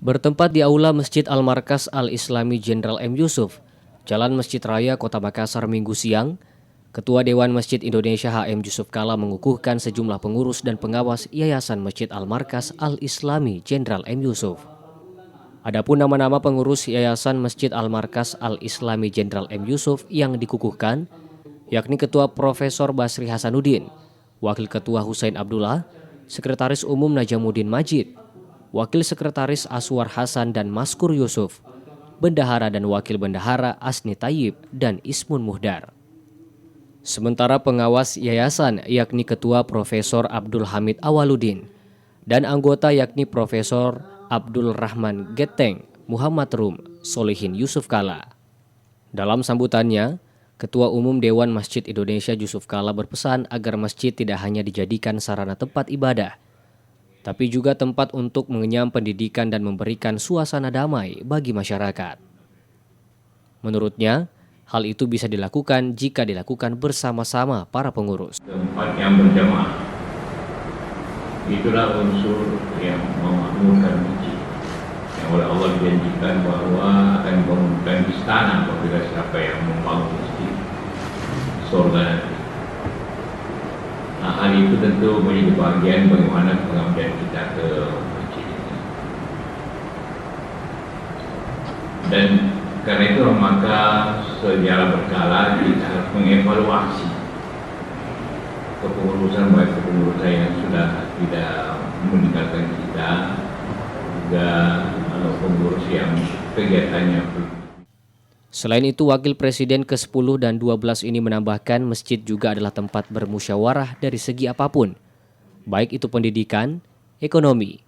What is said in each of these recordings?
Bertempat di Aula Masjid Al-Markas Al-Islami Jenderal M. Yusuf, Jalan Masjid Raya, Kota Makassar, Minggu siang, Ketua Dewan Masjid Indonesia H.M. Yusuf Kala mengukuhkan sejumlah pengurus dan pengawas Yayasan Masjid Al-Markas Al-Islami Jenderal M. Yusuf. Adapun nama-nama pengurus Yayasan Masjid Al-Markas Al-Islami Jenderal M. Yusuf yang dikukuhkan, yakni Ketua Profesor Basri Hasanuddin, Wakil Ketua Husain Abdullah, Sekretaris Umum Najamuddin Majid, Wakil Sekretaris Aswar Hasan dan Maskur Yusuf, Bendahara dan Wakil Bendahara Asni Tayyib dan Ismun Muhdar. Sementara pengawas yayasan yakni Ketua Profesor Abdul Hamid Awaludin dan anggota yakni Profesor Abdul Rahman Geteng, Muhammad Rum, Solihin Yusuf Kala. Dalam sambutannya, Ketua Umum Dewan Masjid Indonesia Yusuf Kala berpesan agar masjid tidak hanya dijadikan sarana tempat ibadah, tapi juga tempat untuk mengenyam pendidikan dan memberikan suasana damai bagi masyarakat. Menurutnya, hal itu bisa dilakukan jika dilakukan bersama-sama para pengurus. Tempat yang berjamaah, itulah unsur yang memakmurkan masjid. Yang oleh Allah dijanjikan bahwa akan dibangunkan istana apabila siapa yang membangun masjid surga nanti. Nah, hal itu tentu menjadi bagian bagaimana pengabdian kita ke masjid ini. Dan karena itu maka secara berkala kita harus mengevaluasi kepengurusan, baik kepengurusan yang sudah tidak meninggalkan kita, juga pengurus yang kegiatannya. Selain itu, Wakil Presiden ke-10 dan 12 ini menambahkan masjid juga adalah tempat bermusyawarah dari segi apapun, baik itu pendidikan, ekonomi,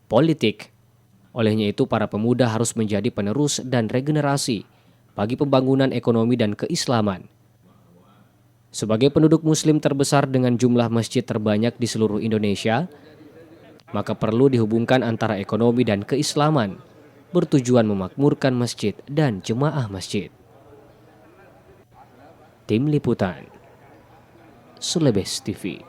politik. Olehnya itu, para pemuda harus menjadi penerus dan regenerasi bagi pembangunan ekonomi dan keislaman. Sebagai penduduk muslim terbesar dengan jumlah masjid terbanyak di seluruh Indonesia, maka perlu dihubungkan antara ekonomi dan keislaman, bertujuan memakmurkan masjid dan jemaah masjid. Tim Liputan, Sulebes TV.